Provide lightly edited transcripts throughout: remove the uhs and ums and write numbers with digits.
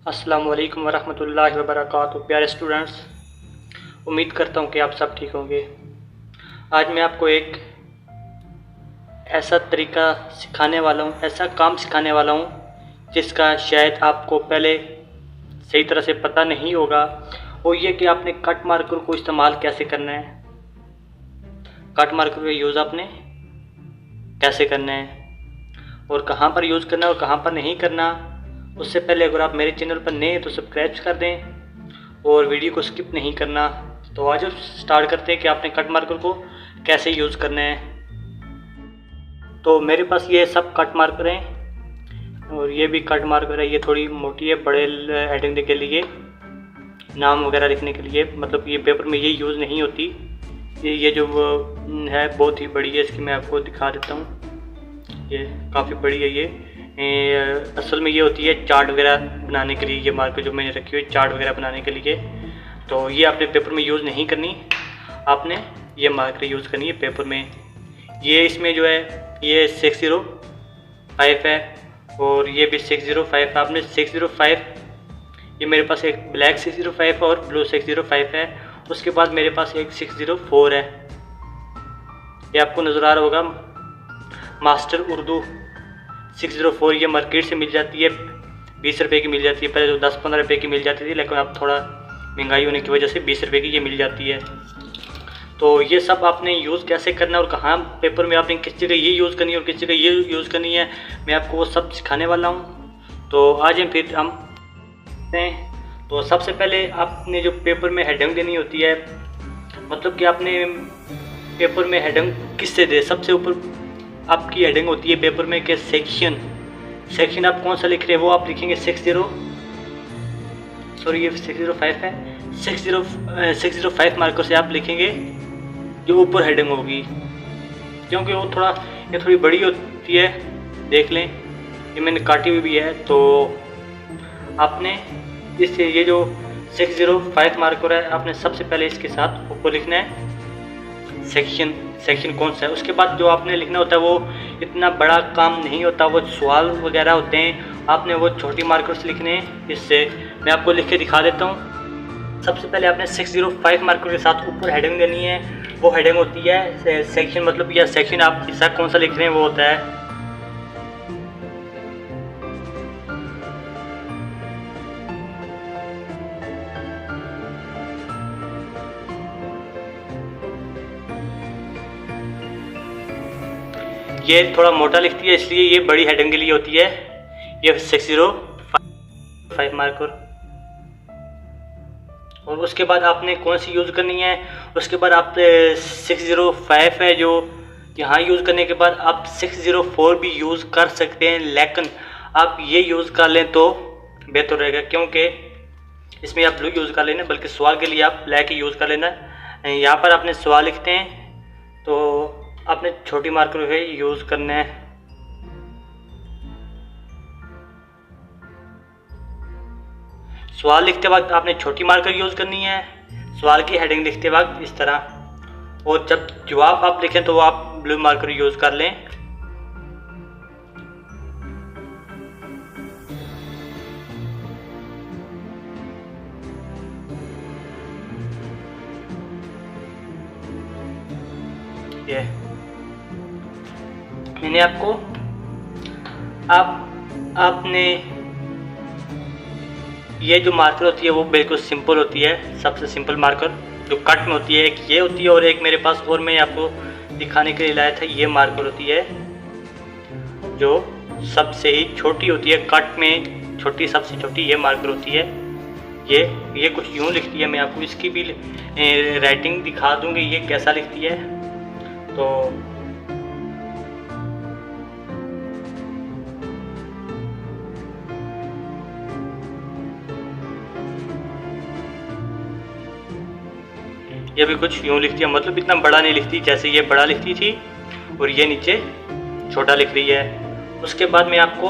अस्सलामु अलैकुम वरहमतुल्लाहि वबरकातुहू। प्यारे स्टूडेंट्स, उम्मीद करता हूँ कि आप सब ठीक होंगे। आज मैं आपको एक ऐसा तरीका सिखाने वाला हूँ, ऐसा काम सिखाने वाला हूँ जिसका शायद आपको पहले सही तरह से पता नहीं होगा। वो ये कि आपने कट मार्कर को इस्तेमाल कैसे करना है, कट मार्कर का यूज़ आपने कैसे करना है और कहाँ पर यूज़ करना है और कहाँ पर नहीं करना। उससे पहले अगर आप मेरे चैनल पर नए हैं तो सब्सक्राइब कर दें और वीडियो को स्किप नहीं करना। तो आज स्टार्ट करते हैं कि आपने कट मार्कर को कैसे यूज़ करना है। तो मेरे पास ये सब कट मार्कर हैं और ये भी कट मार्कर है। ये थोड़ी मोटी है, बड़े हेडिंग के लिए, नाम वगैरह लिखने के लिए, मतलब ये पेपर में ये यूज़ नहीं होती। ये जो है बहुत ही बड़ी है, इसकी मैं आपको दिखा देता हूँ। ये काफ़ी बड़ी है। ये असल में ये होती है चार्ट वगैरह बनाने के लिए। ये मार्कर जो मैंने रखी हुई है चार्ट वगैरह बनाने के लिए, तो ये आपने पेपर में यूज़ नहीं करनी, आपने ये मार्कर यूज़ करनी है पेपर में। ये इसमें जो है ये 605 है और ये भी 605 है। आपने 605, ये मेरे पास एक ब्लैक 605 और ब्लू 605 है। उसके बाद मेरे पास एक 604 है, ये आपको नज़र आ रहा होगा, मास्टर उर्दू 604। ये मार्केट से मिल जाती है, 20 रुपये की मिल जाती है। पहले तो 10-15 रुपये की मिल जाती थी, लेकिन अब थोड़ा महंगाई होने की वजह से 20 रुपये की ये मिल जाती है। तो ये सब आपने यूज़ कैसे करना है और कहाँ पेपर में आपने किस जगह ये यूज़ करनी है और किस जगह ये यूज़ करनी है, मैं आपको वो सब सिखाने वाला हूँ। तो आज फिर हम हैं। तो सबसे पहले आपने जो पेपर में हेडिंग देनी होती है, मतलब कि आपने पेपर में हेडिंग किससे दे, सबसे ऊपर आपकी हेडिंग होती है पेपर में कि सेक्शन आप कौन सा लिख रहे हैं वो आप लिखेंगे 605 है। 605 मार्कर से आप लिखेंगे जो ऊपर हेडिंग होगी, क्योंकि वो ये थोड़ी बड़ी होती है। देख लें, ये मैंने काटी हुई भी है। तो आपने इससे ये जो 605 मार्कर है, आपने सबसे पहले इसके साथ ऊपर लिखना है सेक्शन कौन सा है। उसके बाद जो आपने लिखना होता है वो इतना बड़ा काम नहीं होता, वो सवाल वगैरह होते हैं, आपने वो छोटी मार्कर से लिखने हैं। इससे मैं आपको लिख के दिखा देता हूँ। सबसे पहले आपने 605 मार्कर के साथ ऊपर हेडिंग देनी है। वो हेडिंग होती है सेक्शन, मतलब या सेक्शन आप हिस्सा कौन सा लिख रहे हैं वो होता है। ये थोड़ा मोटा लिखती है, इसलिए ये बड़ी हेडिंग के लिए होती है, ये 605 मार्कर। और उसके बाद आपने कौन सी यूज़ करनी है, उसके बाद आप 605 है जो यहाँ यूज़ करने के बाद आप 604 भी यूज़ कर सकते हैं, लेकिन आप ये यूज़ कर लें तो बेहतर रहेगा, क्योंकि इसमें आप ब्लू यूज़ कर लेना, बल्कि सवाल के लिए आप ब्लैक ही यूज़ कर लेना। यहाँ पर आपने सवाल लिखते हैं तो आपने छोटी मार्कर है यूज़ करना है। सवाल लिखते वक्त आपने छोटी मार्कर यूज़ करनी है, सवाल की हेडिंग लिखते वक्त इस तरह। और जब जवाब आप लिखें तो आप ब्लू मार्कर यूज़ कर लें। ये मैंने आपको आपने ये जो मार्कर होती है वो बिल्कुल सिंपल होती है, सबसे सिंपल मार्कर जो कट में होती है, एक ये होती है और एक मेरे पास और मैं आपको दिखाने के लिए लाया था, ये मार्कर होती है जो सबसे ही छोटी होती है, कट में छोटी, सबसे छोटी ये मार्कर होती है। ये कुछ यूँ लिखती है, मैं आपको इसकी भी राइटिंग दिखा दूँगी ये कैसा लिखती है। तो ये भी कुछ यूँ लिखती है, मतलब इतना बड़ा नहीं लिखती, जैसे ये बड़ा लिखती थी और ये नीचे छोटा लिख रही है। उसके बाद मैं आपको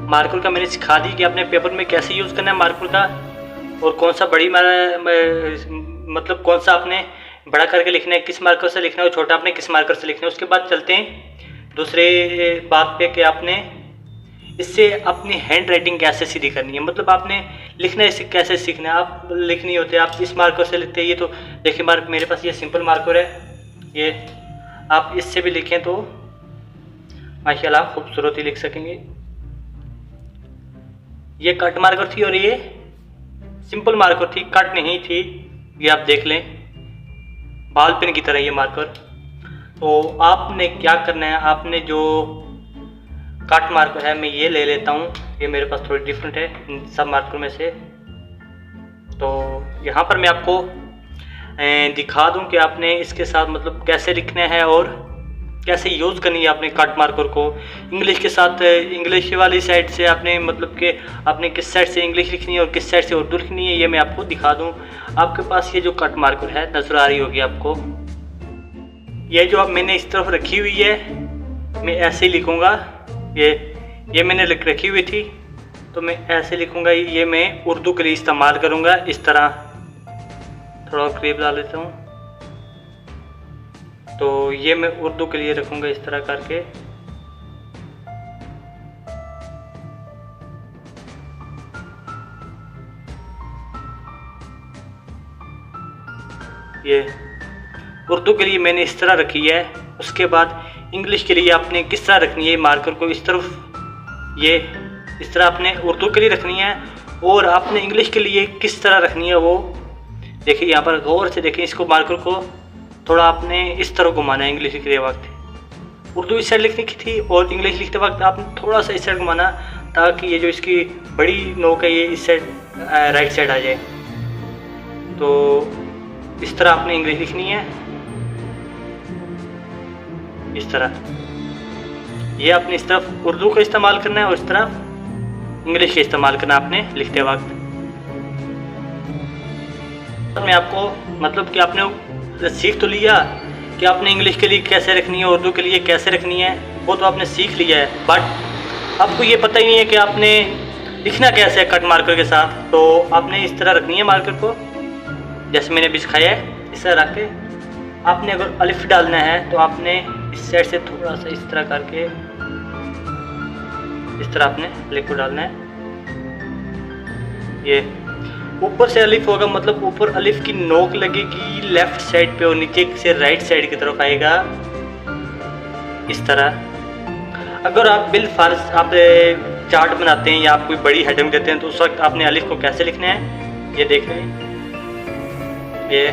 मार्कर का मैंने सिखा दी कि अपने पेपर में कैसे यूज़ करना है मार्कर का, और कौन सा बड़ी मतलब कौन सा आपने बड़ा करके लिखना है, किस मार्कर से लिखना है, और छोटा आपने किस मार्कर से लिखना है। उसके बाद चलते हैं दूसरे बात पे कि आपने इससे अपनी हैंड राइटिंग कैसे सीधी करनी है, मतलब आपने लिखना इसे कैसे सीखना है। आप लिख नहीं होते, आप इस मार्कर से लिखते हैं। ये तो देखिए मार्क मेरे पास ये सिंपल मार्कर है, ये आप इससे भी लिखें तो माशाल्लाह खूबसूरत ही लिख सकेंगे। ये कट मार्कर थी और ये सिंपल मार्कर थी, कट नहीं थी। ये आप देख लें, बाल पेन की तरह ये मार्कर। तो आपने क्या करना है, आपने जो कट मार्कर है मैं ये ले लेता हूँ, ये मेरे पास थोड़ी डिफरेंट है इन सब मार्कर में से। तो यहाँ पर मैं आपको दिखा दूँ कि आपने इसके साथ मतलब कैसे लिखना है और कैसे यूज़ करनी है आपने कट मार्कर को। इंग्लिश के साथ, इंग्लिश वाली साइड से आपने मतलब कि आपने किस साइड से इंग्लिश लिखनी है और किस साइड से उर्दू लिखनी है, ये मैं आपको दिखा दूँ। आपके पास ये जो कट मार्कर है नज़र आ रही होगी आपको, ये जो अब मैंने इस तरफ रखी हुई है, मैं ऐसे ही लिखूँगा। ये मैंने लिख रखी हुई थी तो मैं ऐसे लिखूँगा। ये मैं उर्दू के लिए इस्तेमाल करूँगा। इस तरह थोड़ा करीब ला लेता हूँ, तो ये मैं उर्दू के लिए रखूँगा इस तरह करके। ये उर्दू के लिए मैंने इस तरह रखी है। उसके बाद इंग्लिश के लिए आपने किस तरह रखनी है, मार्कर को इस तरफ, ये इस तरह आपने उर्दू के लिए रखनी है। और आपने इंग्लिश के लिए किस तरह रखनी है वो देखिए, यहाँ पर गौर से देखिए। इसको मार्कर को थोड़ा आपने इस तरह घुमाना है इंग्लिश लिखते वक्त। उर्दू इस साइड लिखने की थी और इंग्लिश लिखते वक्त आपने थोड़ा सा इस साइड घुमाना, ताकि ये जो इसकी बड़ी नोक है ये इस साइड राइट साइड आ जाए। तो इस तरह आपने इंग्लिश लिखनी है, इस तरह। ये आपने इस तरफ उर्दू का इस्तेमाल करना है और इस तरफ इंग्लिश का इस्तेमाल करना आपने लिखते वक्त। मैं आपको मतलब कि आपने सीख तो लिया कि आपने इंग्लिश के लिए कैसे रखनी है, उर्दू के लिए कैसे रखनी है, वो तो आपने सीख लिया है। बट आपको ये पता ही नहीं है कि आपने लिखना कैसे है कट मार्कर के साथ। तो आपने इस तरह रखनी है मार्कर को, जैसे मैंने भी सिखाया है। इस तरह रख के आपने अगर अलिफ डालना है तो आपने इस साइड से थोड़ा सा इस तरह करके इस तरह आपने अलिफ को डालना है। ये ऊपर से अलिफ होगा, मतलब ऊपर अलिफ की नोक लगेगी लेफ्ट साइड पे और नीचे से राइट साइड की तरफ आएगा इस तरह। अगर आप बिल फर्ज आप चार्ट बनाते हैं या आप कोई बड़ी हेडिंग देते हैं तो उस वक्त आपने अलिफ को कैसे लिखना है, ये देख लें। ये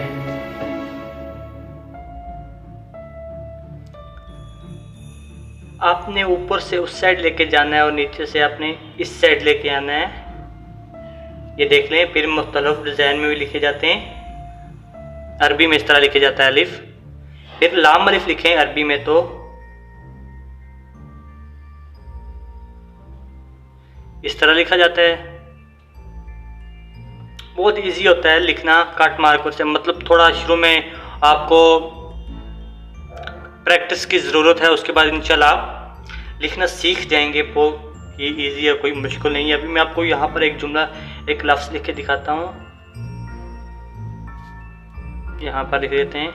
आपने ऊपर से उस साइड लेके जाना है और नीचे से आपने इस साइड लेके आना है, ये देख लें। फिर मुख्तलिफ डिज़ाइन में भी लिखे जाते हैं। अरबी में इस तरह लिखे जाता है अलिफ, फिर लाम अलिफ लिखें अरबी में तो इस तरह लिखा जाता है। बहुत इजी होता है लिखना कट मार्कर से। मतलब थोड़ा शुरू में आपको प्रैक्टिस की ज़रूरत है, उसके बाद इंशाल्लाह आप लिखना सीख जाएंगे। बहुत ही ईजी है, कोई मुश्किल नहीं है। अभी मैं आपको यहाँ पर एक जुमला, एक लफ्ज़ लिख के दिखाता हूँ। यहाँ पर लिख देते हैं,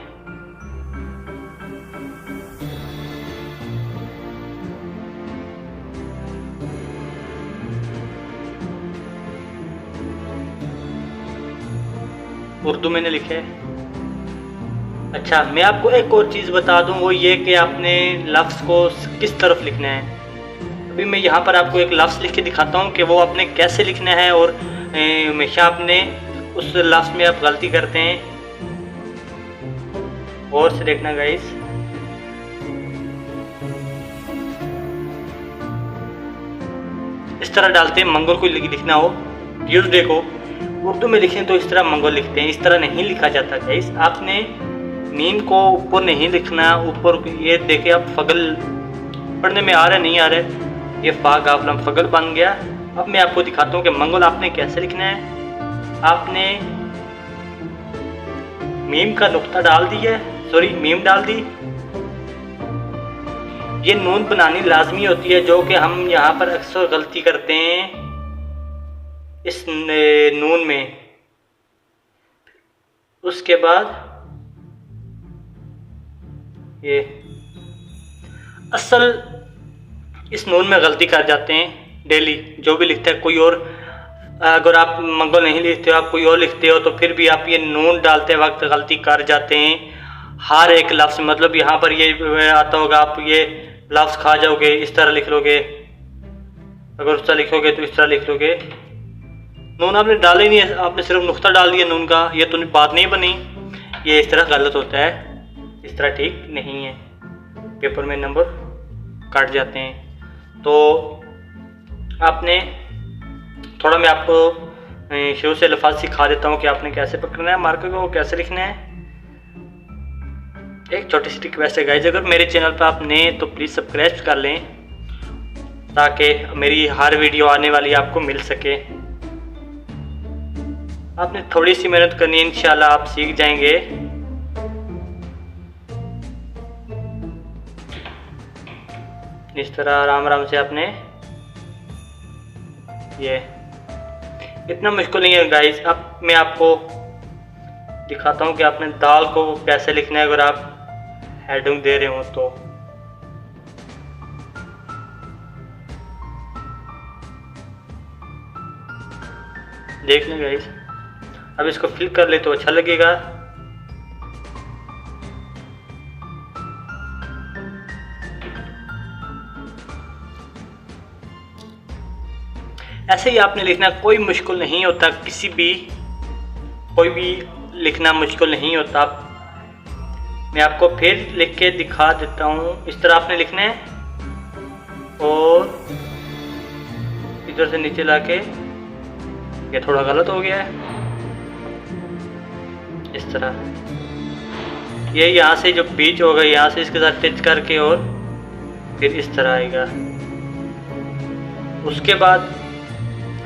उर्दू मैंने लिखे है। अच्छा, मैं आपको एक और चीज़ बता दूं, वो ये कि आपने लफ्ज़ को किस तरफ लिखना है। अभी मैं यहाँ पर आपको एक लफ्ज़ लिख के दिखाता हूँ कि वो आपने कैसे लिखना है। और हमेशा आपने उस लफ्ज़ में आप गलती करते हैं, और से देखना गाइस। इस तरह डालते हैं मंगल को लिखना हो, ट्यूसडे को उर्दू में लिखें तो इस तरह मंगल लिखते हैं, इस तरह नहीं लिखा जाता गाइस। आपने मीम को ऊपर नहीं लिखना, ऊपर ये देखे आप फगल पढ़ने में आ रहा है नहीं आ रहा है, ये फा गाफलम फगल बन गया। अब मैं आपको दिखाता हूँ कि मंगल आपने कैसे लिखना है। आपने मीम का नुक्ता डाल दिया, सॉरी मीम डाल दी। ये नून बनानी लाजमी होती है, जो कि हम यहाँ पर अक्सर गलती करते हैं इस नून में। उसके बाद ये असल इस नून में गलती कर जाते हैं, डेली जो भी लिखते हैं कोई और, अगर आप मंगल नहीं लिखते हो, आप कोई और लिखते हो, तो फिर भी आप ये नून डालते वक्त गलती कर जाते हैं हर एक लफ्ज़। मतलब यहाँ पर ये आता होगा, आप ये लफ्ज़ खा जाओगे, इस तरह लिख लोगे, अगर उस तरह लिखोगे तो इस तरह लिख लोगे। नून आपने डाला ही नहीं है, आपने सिर्फ नुक्ता डाल दिया नून का, ये तो बात नहीं बनी। ये इस तरह गलत होता है, इस तरह ठीक नहीं है, पेपर में नंबर काट जाते हैं। तो आपने थोड़ा, मैं आपको शुरू से अल्फाज सिखा देता हूँ कि आपने कैसे पकड़ना है मार्कर को, कैसे लिखना है। एक छोटी सी रिक्वेस्ट है गाइस, अगर मेरे चैनल पर आप नए तो प्लीज़ सब्सक्राइब कर लें ताकि मेरी हर वीडियो आने वाली आपको मिल सके। आपने थोड़ी सी मेहनत करनी है, इंशाल्लाह आप सीख जाएंगे। इस तरह आराम आराम से आपने, ये इतना मुश्किल नहीं है गाइस। अब मैं आपको दिखाता हूँ कि आपने दाल को कैसे लिखना है अगर आप हेडिंग दे रहे हो तो। देख लें गाइस, अब इसको फिल कर ले तो अच्छा लगेगा। ऐसे ही आपने लिखना, कोई मुश्किल नहीं होता, किसी भी कोई भी लिखना मुश्किल नहीं होता। मैं आपको फिर लिख के दिखा देता हूँ। इस तरह आपने लिखना है और इधर से नीचे लाके, ये थोड़ा गलत हो गया है, इस तरह ये यहाँ से जो बीच होगा यहाँ से इसके साथ टच करके और फिर इस तरह आएगा। उसके बाद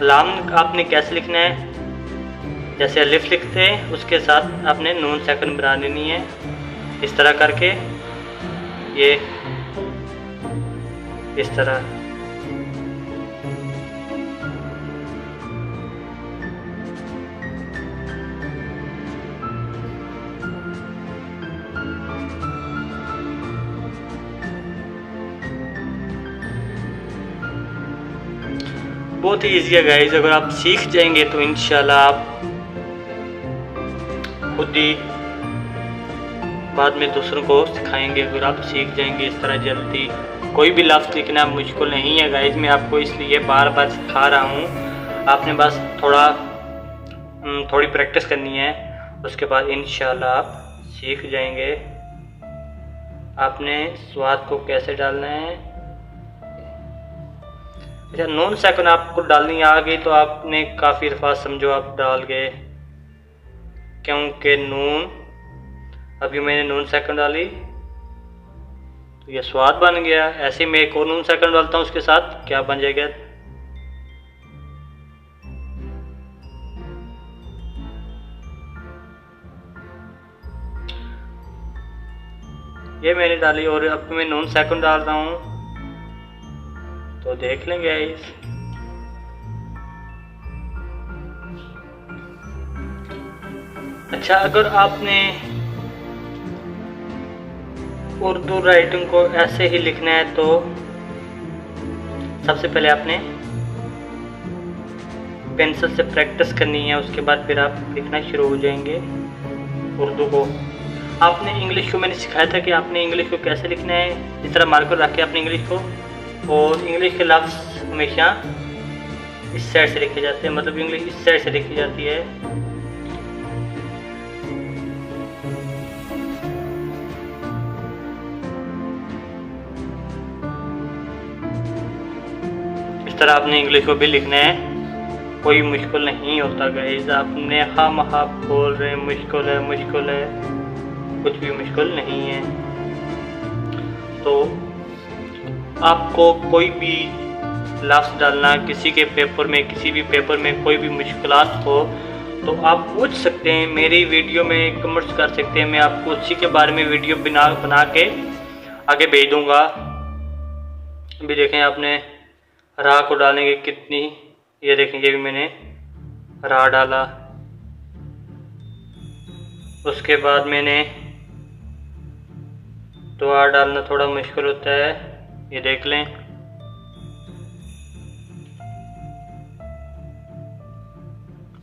लाम आपने कैसे लिखना है, जैसे अलिफ लिखते हैं उसके साथ आपने नून सेकंड बना लेनी है, इस तरह करके, ये इस तरह। बहुत ही ईजी है गाइस, अगर आप सीख जाएंगे तो इंशाल्लाह आप खुद ही बाद में दूसरों को सिखाएंगे। अगर आप सीख जाएंगे इस तरह जल्दी, कोई भी लफ्ज़ लिखना मुश्किल नहीं है गाइस। मैं आपको इसलिए बार बार सिखा रहा हूँ, आपने बस थोड़ी प्रैक्टिस करनी है, उसके बाद इंशाल्लाह आप सीख जाएंगे। आपने स्वाद को कैसे डालना है, अच्छा नून सेकंड आपको डालनी आ गई तो आपने काफ़ी अल्फाज समझो आप डाल गए, क्योंकि नून, अभी मैंने नून सेकंड डाली तो ये स्वाद बन गया। ऐसे मैं एक और नून सेकंड डालता हूँ उसके साथ, क्या बन जाएगा, ये मैंने डाली और अब मैं नून सेकंड डाल रहा हूँ, तो देख लेंगे गाइस। अच्छा, अगर आपने उर्दू राइटिंग को ऐसे ही लिखना है तो सबसे पहले आपने पेंसिल से प्रैक्टिस करनी है, उसके बाद फिर आप लिखना शुरू हो जाएंगे उर्दू को। आपने इंग्लिश को मैंने सिखाया था कि आपने इंग्लिश को कैसे लिखना है, इस तरह मार्कर रख के आपने इंग्लिश को, और इंग्लिश के लफ्ज़ हमेशा इस साइड से लिखे जाते हैं, मतलब इंग्लिश इस साइड से लिखी जाती है। इस तरह आपने इंग्लिश को भी लिखना है, कोई मुश्किल नहीं होता गाइस। आपने हाँ बोल रहे मुश्किल है मुश्किल है, कुछ भी मुश्किल नहीं है। तो आपको कोई भी लफ्ज़ डालना, किसी के पेपर में, किसी भी पेपर में कोई भी मुश्किलात हो तो आप पूछ सकते हैं, मेरी वीडियो में कमेंट्स कर सकते हैं, मैं आपको उसी के बारे में वीडियो बना के आगे भेज दूँगा। अभी देखें आपने रा को डालने की कितनी, ये देखेंगे अभी मैंने रा डाला, उसके बाद मैंने डालना थोड़ा मुश्किल होता है, ये देख लें।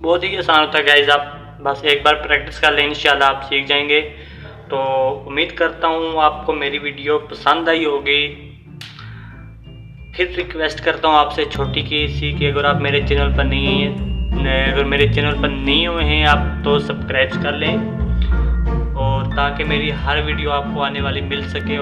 बहुत ही आसान होता है गाइस, आप बस एक बार प्रैक्टिस कर लें, इंशाल्लाह आप सीख जाएंगे। तो उम्मीद करता हूँ आपको मेरी वीडियो पसंद आई होगी। फिर रिक्वेस्ट करता हूँ आपसे छोटी सी कि अगर आप मेरे चैनल पर नहीं हुए हैं आप तो सब्सक्राइब कर लें, और ताकि मेरी हर वीडियो आपको आने वाली मिल सके।